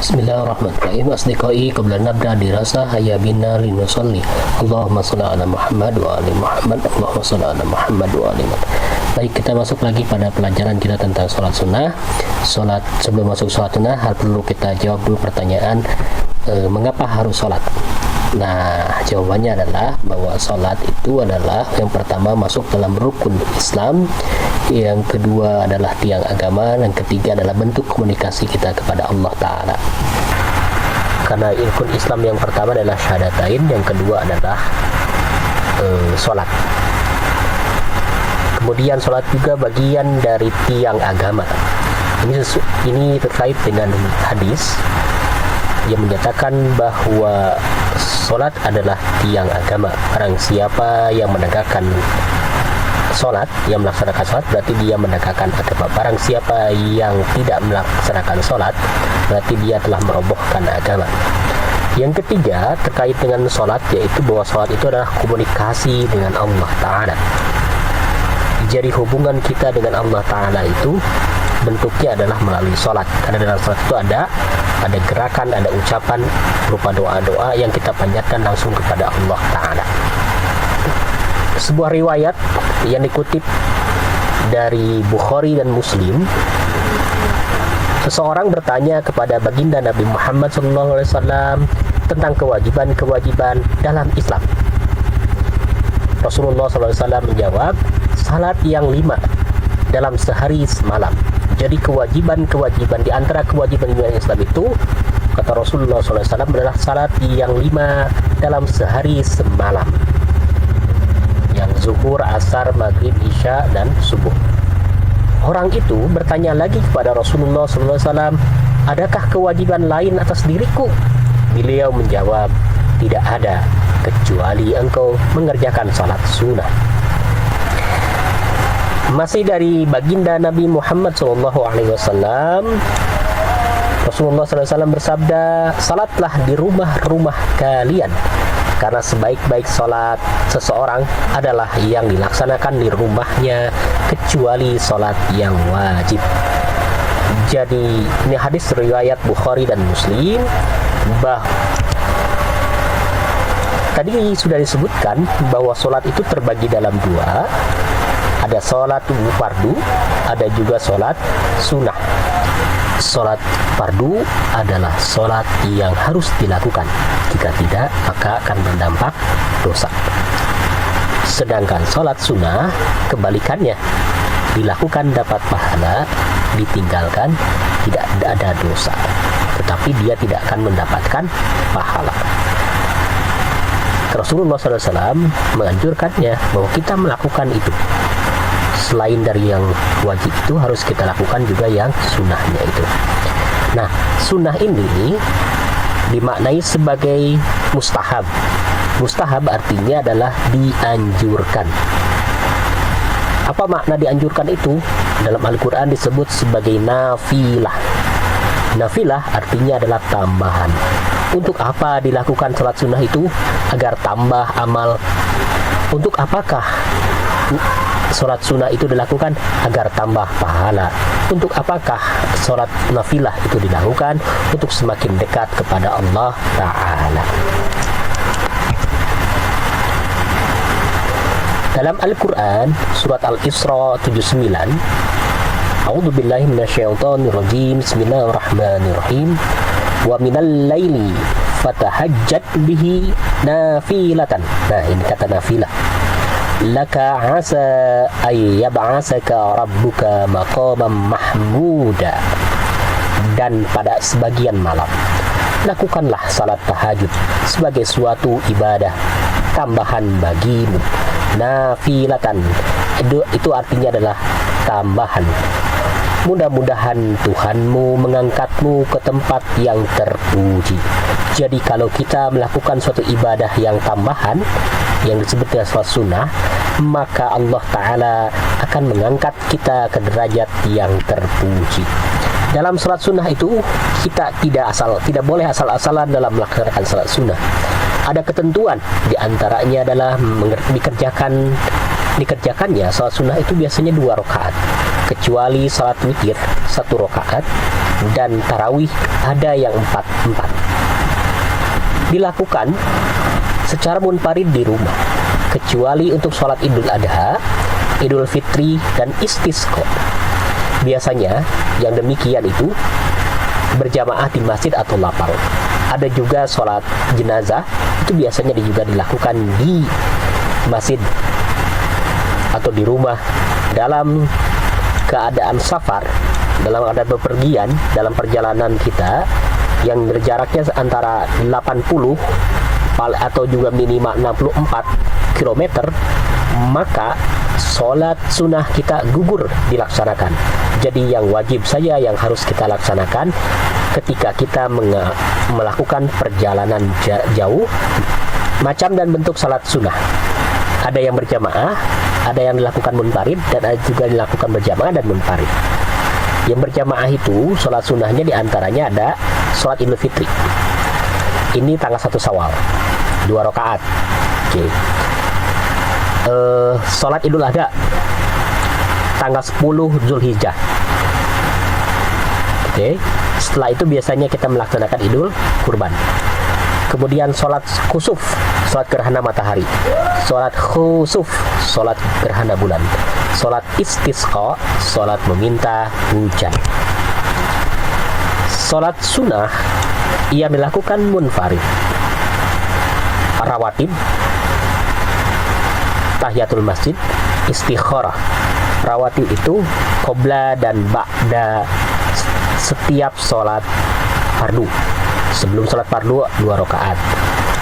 Bismillahirrahmanirrahim. Asdiqai qabla nabda dirasa hayya bina linusalli. Allahumma shalli ala Muhammad wa ali Muhammad. Allahumma shalli ala Muhammad wa ali Muhammad. Baik, kita masuk lagi pada pelajaran kita tentang sholat sunnah. Sebelum masuk sholat sunnah, perlu kita jawab dulu pertanyaan, mengapa harus sholat? Nah, jawabannya adalah bahwa sholat itu adalah yang pertama masuk dalam rukun Islam, yang kedua adalah tiang agama, dan ketiga adalah bentuk komunikasi kita kepada Allah Ta'ala. Karena rukun Islam yang pertama adalah syahadatain, yang kedua adalah sholat. Kemudian sholat juga bagian dari tiang agama. Ini terkait dengan hadis yang menyatakan bahwa sholat adalah tiang agama. Barang siapa yang menegakkan sholat, yang melaksanakan sholat, berarti dia menegakkan agama. Barang siapa yang tidak melaksanakan sholat, berarti dia telah merobohkan agama. Yang ketiga terkait dengan sholat, yaitu bahwa sholat itu adalah komunikasi dengan Allah Ta'ala. Jadi hubungan kita dengan Allah Ta'ala itu bentuknya adalah melalui sholat. Karena dalam sholat itu ada gerakan, ada ucapan berupa doa-doa yang kita panjatkan langsung kepada Allah Ta'ala. Sebuah riwayat yang dikutip dari Bukhari dan Muslim, seseorang bertanya kepada baginda Nabi Muhammad SAW tentang kewajiban-kewajiban dalam Islam. Rasulullah SAW menjawab, salat yang 5 dalam sehari semalam. Jadi kewajiban-kewajiban di antara kewajiban Islam itu, kata Rasulullah SAW, adalah salat yang 5 dalam sehari semalam, yang zuhur, asar, maghrib, isya, dan subuh. Orang itu bertanya lagi kepada Rasulullah SAW, adakah kewajiban lain atas diriku? Beliau menjawab, tidak ada kecuali engkau mengerjakan salat sunnah. Masih dari baginda Nabi Muhammad SAW, Rasulullah SAW bersabda, salatlah di rumah-rumah kalian, karena sebaik-baik salat seseorang adalah yang dilaksanakan di rumahnya, kecuali salat yang wajib. Jadi ini hadis riwayat Bukhari dan Muslim. Tadi sudah disebutkan bahwa salat itu terbagi dalam dua. Ada sholat fardu, ada juga sholat sunnah. Sholat fardu adalah sholat yang harus dilakukan. Jika tidak, maka akan berdampak dosa. Sedangkan sholat sunnah, kebalikannya, dilakukan dapat pahala, ditinggalkan tidak ada dosa, tetapi dia tidak akan mendapatkan pahala. Rasulullah SAW menganjurkannya bahwa kita melakukan itu. Selain dari yang wajib itu, harus kita lakukan juga yang sunnahnya itu. Nah, sunnah ini dimaknai sebagai mustahab. Mustahab artinya adalah dianjurkan. Apa makna dianjurkan itu? Dalam Al-Quran disebut sebagai nafilah. Nafilah artinya adalah tambahan. Untuk apa dilakukan salat sunnah itu? Agar tambah amal. Untuk apakah sholat sunnah itu dilakukan? Agar tambah pahala. Untuk apakah sholat nafilah itu dilakukan? Untuk semakin dekat kepada Allah Ta'ala. Dalam Al-Quran, surat Al-Isra 79, A'udzubillahi minasyaitonirrajim, Bismillahirrahmanirrahim. Wa minal laili fatahajjat bihi nafilatan. Nah, ini kata nafilah. Laka asa ay yab'asaka rabbuka maqaman mahmuda. Dan pada sebagian malam lakukanlah salat tahajud sebagai suatu ibadah tambahan bagimu. Nafilatan itu artinya adalah tambahan. Mudah-mudahan Tuhanmu mengangkatmu ke tempat yang terpuji. Jadi kalau kita melakukan suatu ibadah yang tambahan, yang disebut dengan salat sunnah, maka Allah Ta'ala akan mengangkat kita ke derajat yang terpuji. Dalam salat sunnah itu, kita tidak boleh asal-asalan dalam melaksanakan salat sunnah. Ada ketentuan, diantaranya adalah dikerjakannya salat sunnah itu biasanya 2 rakaat, kecuali salat witir 1 rakaat dan tarawih ada yang 4-4. Dilakukan secara munfarid di rumah, kecuali untuk sholat Idul Adha, Idul Fitri, dan istisqa. Biasanya yang demikian itu berjamaah di masjid atau lapang. Ada juga sholat jenazah, itu biasanya juga dilakukan di masjid atau di rumah dalam keadaan safar, dalam keadaan bepergian, dalam perjalanan kita yang berjaraknya antara 80 atau juga minimal 64 km, maka sholat sunnah kita gugur dilaksanakan. Jadi yang wajib saja yang harus kita laksanakan ketika kita melakukan perjalanan jauh, macam dan bentuk sholat sunnah. Ada yang berjamaah, ada yang dilakukan munfarid, dan ada juga dilakukan berjamaah dan munfarid. Yang berjamaah itu sholat sunnahnya diantaranya ada sholat Idul Fitri. Ini tanggal 1 Syawal, 2 rakaat. Oke. Sholat Idul Adha tanggal 10 Zulhijjah. Oke. Setelah itu biasanya kita melaksanakan Idul Kurban. Kemudian sholat khusuf, sholat gerhana matahari. Sholat khusuf, sholat gerhana bulan. Sholat istisqa, sholat meminta hujan. Sholat sunnah yang dilakukan munfarid, rawatib, tahiyatul masjid, istikharah. Rawatib itu qobla dan ba'da setiap sholat fardu. Sebelum sholat fardu 2 rakaat.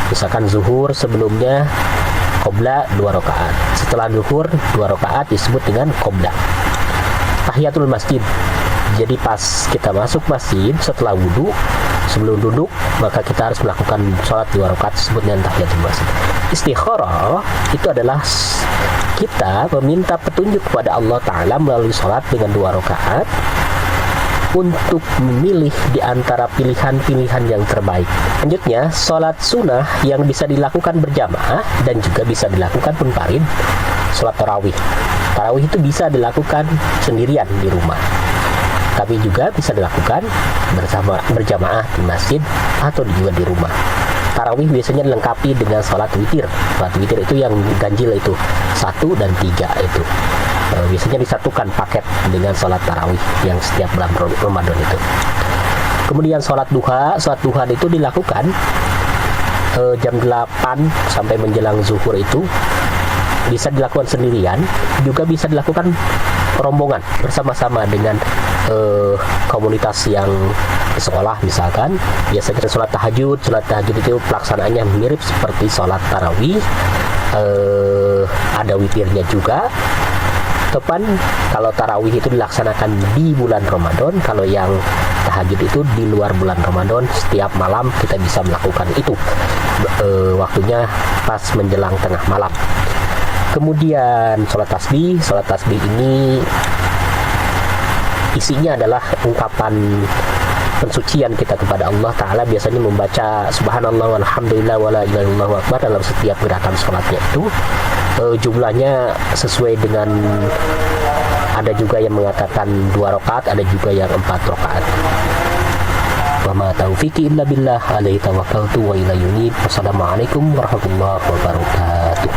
Misalkan zuhur sebelumnya qobla 2 rakaat. Setelah zuhur 2 rakaat disebut dengan qobla. Tahiyatul masjid. Jadi pas kita masuk masjid setelah wudhu, sebelum duduk, maka kita harus melakukan sholat 2 rakaat disebut dengan tahiyatul masjid. Istikharah itu adalah kita meminta petunjuk kepada Allah Ta'ala melalui sholat dengan 2 rakaat untuk memilih di antara pilihan-pilihan yang terbaik. Selanjutnya, sholat sunnah yang bisa dilakukan berjamaah dan juga bisa dilakukan munfarid, sholat tarawih. Tarawih itu bisa dilakukan sendirian di rumah, tapi juga bisa dilakukan berjamaah di masjid atau juga di rumah. Tarawih biasanya dilengkapi dengan sholat witir. Sholat witir itu yang ganjil itu 1 dan 3 itu. Biasanya disatukan paket dengan sholat tarawih yang setiap bulan Ramadan itu. Kemudian sholat duha itu dilakukan jam 8 sampai menjelang zuhur itu. Bisa dilakukan sendirian, juga bisa dilakukan rombongan bersama-sama dengan komunitas yang di sekolah misalkan. Biasanya sholat tahajud itu pelaksanaannya mirip seperti sholat tarawih, ada witirnya juga. Tepan kalau tarawih itu dilaksanakan di bulan Ramadan, kalau yang tahajud itu di luar bulan Ramadan. Setiap malam kita bisa melakukan itu, waktunya pas menjelang tengah malam. Kemudian sholat tasbih ini isinya adalah ungkapan pensucian kita kepada Allah Ta'ala. Biasanya membaca subhanallah walhamdulillah wala ilaha illallah akbar dalam setiap gerakan sholatnya itu. Jumlahnya sesuai dengan, ada juga yang mengatakan 2 rakaat, ada juga yang 4 rakaat. Wa ma taufiqi illa billah, alaihi tawakkaltu wa ilaihi unib. Wassalamualaikum warahmatullahi wabarakatuh.